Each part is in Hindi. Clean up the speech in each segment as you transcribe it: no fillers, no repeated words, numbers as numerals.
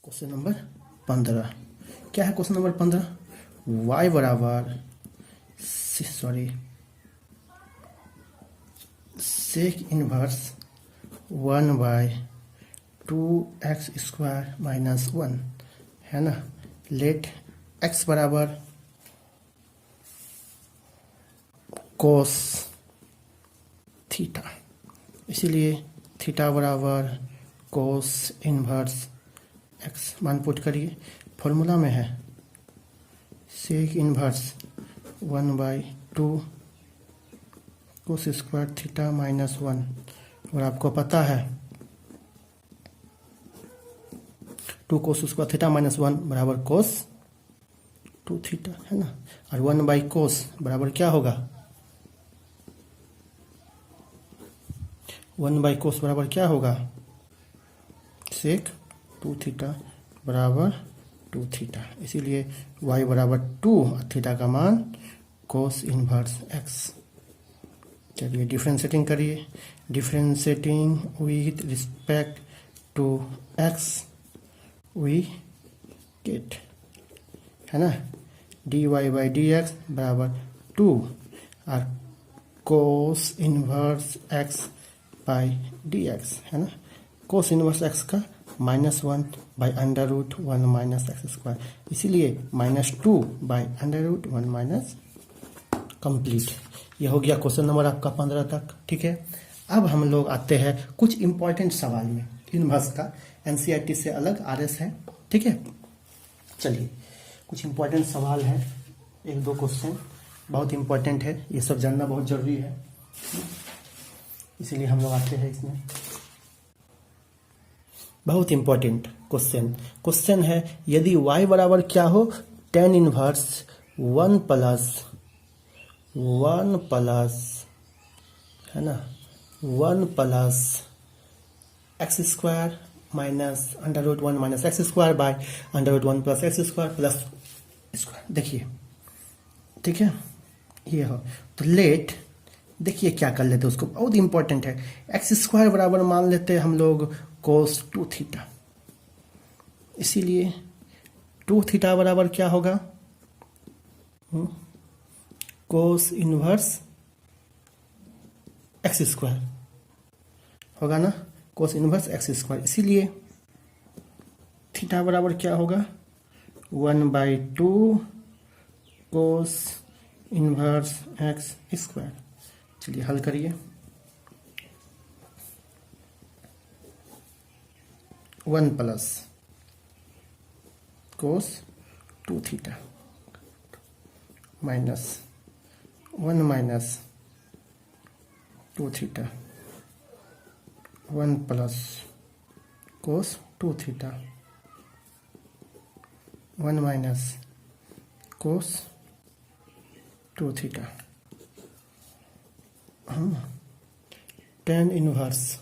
क्वेश्चन नंबर 15 क्या है? क्वेश्चन नंबर 15 y बराबर सेक इनवर्स 1/2x² माइनस 1 है ना। लेट x बराबर कोस थीटा, इसीलिए थीटा बराबर कोस इनवर्स x मान पुट करिए। फॉर्मूला में है sec inverse 1/2 cos square theta minus 1, और आपको पता है 2 कोस स्क्वायर थीटा माइनस 1 बराबर कोस 2 थीटा है ना। और 1/कोस बराबर क्या होगा? 1/कोस बराबर क्या होगा? सेक 2 थीटा बराबर 2 थीटा, इसीलिए y बराबर 2 और थीटा का मान कोस इनवर्स x। चलिए डिफ्रेंशिएटिंग करिए। Differentiating with respect to x we get है ना dy/dx बराबर 2 और cos inverse x by dx है ना। कोस इनवर्स x का -1/√1 माइनस एक्स स्क्वायर, इसीलिए -2/√1 माइनस कंप्लीट। यह हो गया क्वेश्चन नंबर आपका 15 तक। ठीक है, अब हम लोग आते हैं कुछ इंपॉर्टेंट सवाल में। इनवर्स का एनसीईआरटी से अलग आरएस है। ठीक है, चलिए कुछ इंपॉर्टेंट सवाल है, 1-2 क्वेश्चन बहुत इंपॉर्टेंट है, ये सब जानना बहुत जरूरी है, इसीलिए हम लोग आते हैं इसमें। बहुत इंपॉर्टेंट क्वेश्चन है, यदि y बराबर क्या हो? tan इनवर्स 1 प्लस है ना 1 plus x square minus √1 minus x square by √1 plus x square plus square. देखिए ठीक है, ये हो तो लेट देखिए क्या कर लेते हैं उसको, बहुत इंपॉर्टेंट है। एक्स स्क्वायर बराबर मान लेते हैं हम लोग कोस 2 थीटा, इसीलिए 2 थीटा बराबर क्या होगा? कोस इनवर्स एक्स स्क्वायर होगा ना, कोस इनवर्स एक्स स्क्वायर, इसीलिए थीटा बराबर क्या होगा? 1/2 कोस इनवर्स एक्स स्क्वायर। चलिए हल करिए। 1 plus cos 2 theta minus 1 minus 2 theta 1 plus cos 2 theta 1 minus cos 2 theta. tan inverse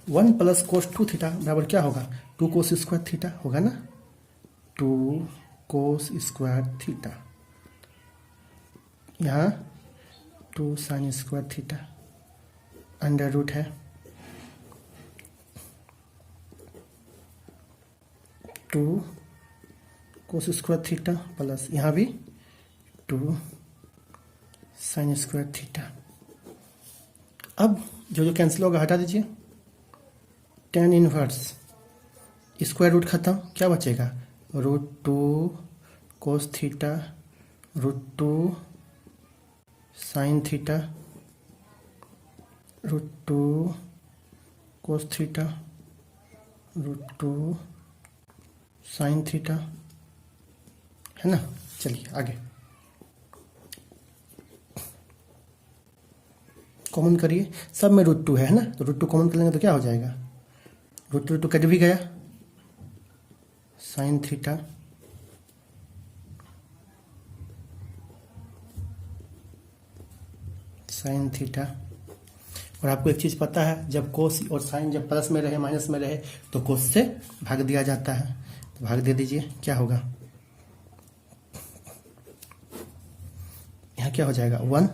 1 plus cos 2 theta बराबर क्या होगा? 2 कोस स्क्वायर थीटा होगा ना, 2 कोस स्क्वायर थीटा, यहाँ 2 sine square theta under root है 2 कोस स्क्वायर थीटा प्लस यहाँ भी 2 साइन स्क्वायर थीटा। अब जो कैंसिल होगा हटा दीजिए। tan इनवर्स स्क्वायर रूट खत्म, क्या बचेगा? √2 cos theta √2 sine theta √2 cos theta √2 sine theta है ना। चलिए आगे कॉमन करिए, सब में √2 है ना, तो √2 कॉमन कर लेंगे तो क्या हो जाएगा? √2 कट भी गया, साइन थीटा साइन थीटा। और आपको एक चीज पता है, जब कोस और साइन जब प्लस में रहे माइनस में रहे तो कोस से भाग दिया जाता है, तो भाग दे दीजिए, क्या होगा? यहाँ क्या हो जाएगा? 1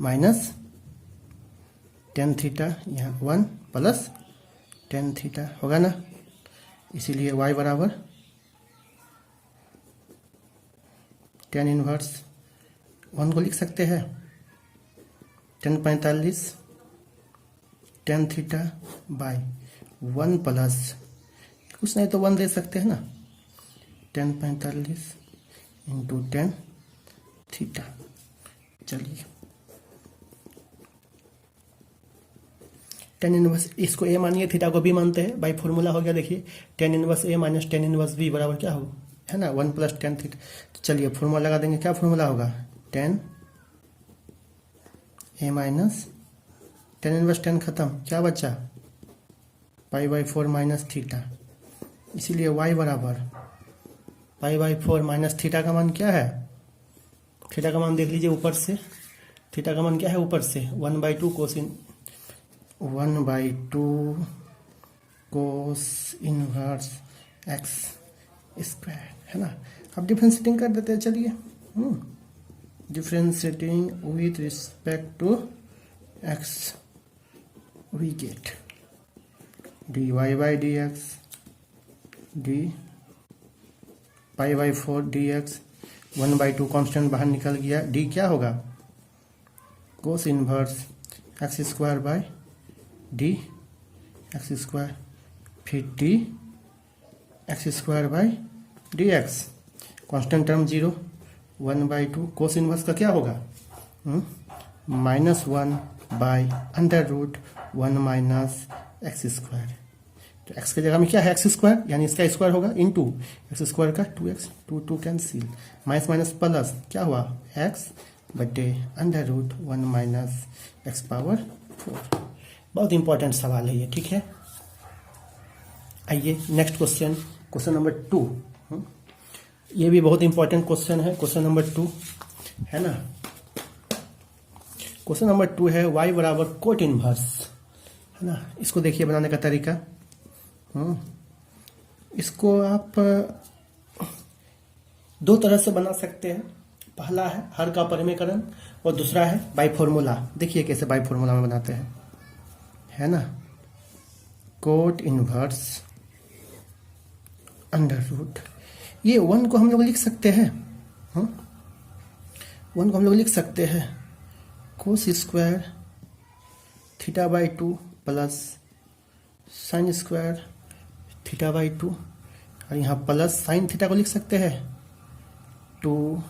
माइनस tan थीटा, यहाँ 1 प्लस tan थीटा होगा ना, इसीलिए y बराबर टेन इनवर्स 1 को लिख सकते हैं 1045 टेन थीटा बाई 1 प्लस कुछ नहीं तो 1 दे सकते हैं ना 1045 इंटू 10 थीटा। चलिए 10 इनवर्स इसको ए मानिए, थीटा को बी मानते हैं, बाई फॉर्मूला हो गया। देखिए 10 इनवर्स ए माइनस 10 इनवर्स बी बराबर क्या होगा, है ना 1 प्लस 10 थीटा। तो चलिए फॉर्मूला लगा देंगे, क्या फॉर्मूला होगा 10 ए माइनस 10 इनवर्स 10 खत्म, क्या बचा पाई बाई 4 माइनस थीटा। इसीलिए वाई बराबर पाई बाई 4 माइनस थीटा का मान क्या है, थीटा का मान देख लीजिए ऊपर से, थीटा का मान क्या है ऊपर से 1/2 cosine 1/2 cos inverse x square, है ना। अब डिफ्रेंशिएटिंग कर देते हैं, चलिए differentiating with respect to x we get dy by d x d pi by 4 dx 1/2 constant बाहर निकल गया, डी क्या होगा cos inverse x square by d x square, फिर d x square by d x, constant term 0 1/2 cos inverse का क्या होगा -1 by under root 1 minus x square. तो एक्स की जगह में क्या है एक्स स्क्वायर, यानी इसका स्क्वायर होगा इंटू एक्स स्क्वायर का 2x 2 cancel, minus minus plus क्या हुआ एक्स बटे under root 1 minus x power 4। बहुत इंपॉर्टेंट सवाल है ये, ठीक है। आइए नेक्स्ट क्वेश्चन, क्वेश्चन नंबर 2। ये भी बहुत इंपॉर्टेंट क्वेश्चन है, क्वेश्चन नंबर 2 है ना। क्वेश्चन नंबर 2 है y बराबर कोट इनवर्स, है ना। इसको देखिए बनाने का तरीका, इसको आप दो तरह से बना सकते हैं। पहला है हर का परिमेयकरण और दूसरा है बाई फॉर्मूला। देखिए कैसे बाई फॉर्मूला में बनाते हैं, है ना। कोट इनवर्स अंडर रूट, ये 1 को हम लोग लिख सकते हैं, 1 को हम लोग लिख सकते हैं कोस square theta by 2 plus sign square theta by 2, और यहाँ प्लस साइन थीटा को लिख सकते हैं 2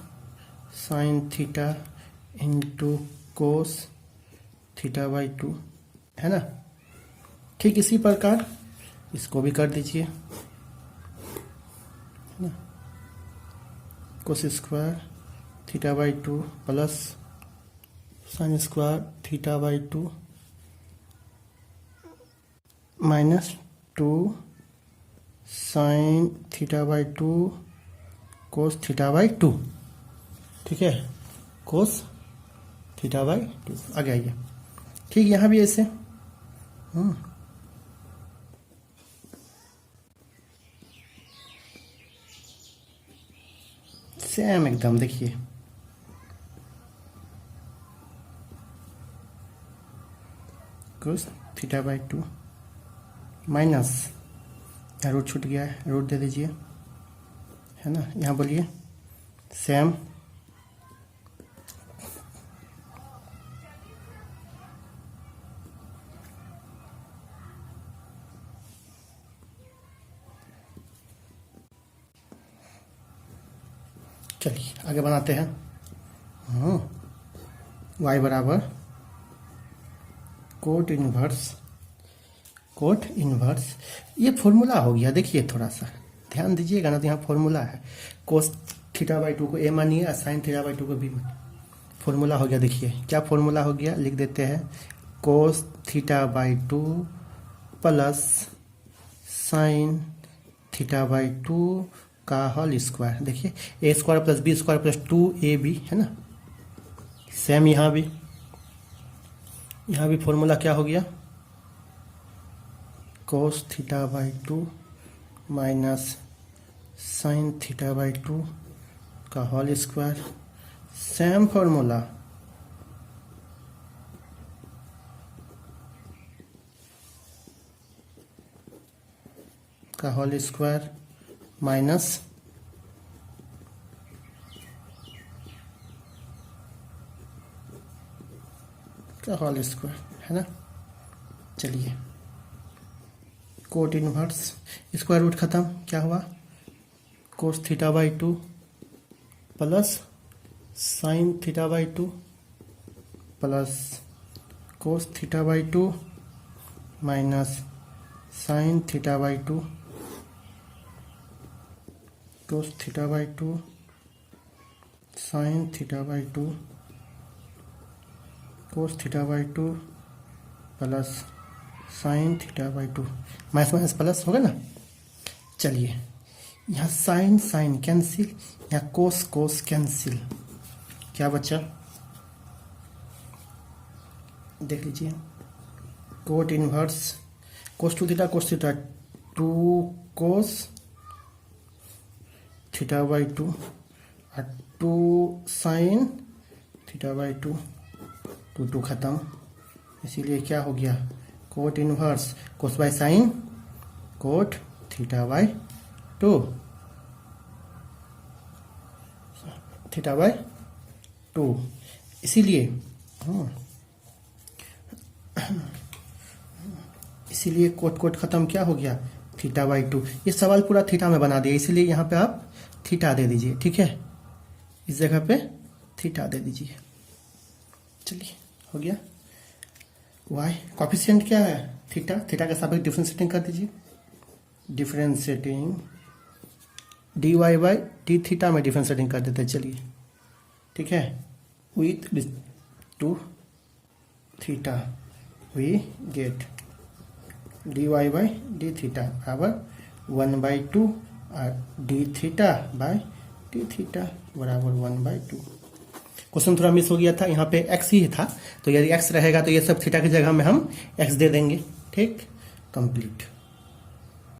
sine theta into cos theta by 2, है ना। ठीक इसी प्रकार इसको भी कर दीजिए, है ना। कोस square theta by 2 plus sign square theta by 2 minus 2 sign theta by 2 cos theta by 2, ठीक है, कोस थीटा बाई 2 आ गया ये। ठीक यहाँ भी ऐसे सेम एकदम, देखिए कोस थीटा बाई 2 माइनस, यहाँ रूट छूट गया है, रूट दे दीजिए, है ना। यहाँ बोलिए सेम चलिए आगे बनाते हैं। y बराबर कोट इनवर्स, ये फॉर्मूला हो गया। देखिए थोड़ा सा ध्यान दीजिएगा ना, तो यहाँ फॉर्मूला है कोस थीटा बाई 2 को ए मानिए और साइन थीटा बाई 2 को बी मानिए, फॉर्मूला हो गया। देखिए क्या फॉर्मूला हो गया, लिख देते हैं cos theta by 2 plus sine theta by 2 का होल स्क्वायर। देखिए A square plus B square plus 2ab, है ना। सेम यहाँ भी फॉर्मूला क्या हो गया कोस theta by 2 minus sign theta by 2 का होल स्क्वायर, सेम फॉर्मूला। का होल स्क्वायर माइनस का होल स्क्वायर, है ना। चलिए कोट इनवर्स, स्क्वायर रूट खत्म, क्या हुआ, कोस theta by 2 plus sine theta by 2 plus cos theta by 2 minus sign theta by 2 cos theta by 2 sign theta by 2 cos theta by 2 plus sine theta by 2, minus minus plus होगा ना। चलिए यहाँ साइन साइन कैंसिल, यहाँ कोस कोस कैंसिल, क्या बचा, देख लीजिए, cot inverse cos 2 theta 2 cos theta by 2 और 2 साइन थीटा बाई 2, 2 खत्म, इसीलिए क्या हो गया, cot inverse cos by sine cot theta by 2 theta by 2, इसीलिए कोट कोट खत्म, क्या हो गया, थीटा बाई 2। ये सवाल पूरा थीटा में बना दिया, इसीलिए यहाँ पे आप थीटा दे दीजिए, ठीक है, इस जगह पे थीटा दे दीजिए। चलिए हो गया। वाई कॉफिशिएंट क्या है, थीटा, थीटा के सापेक्ष डिफरेंशिएटिंग कर दीजिए, differentiating d y by d theta में डिफरेंशिएटिंग कर देते हैं। चलिए ठीक है, with to theta we get d y by d theta बराबर 1/2 और d theta by d theta बराबर 1/2। क्वेश्चन थोड़ा मिस हो गया था, यहाँ पे x ही था, तो यदि x रहेगा तो ये सब थीटा की जगह में हम x दे देंगे, ठीक, कंप्लीट।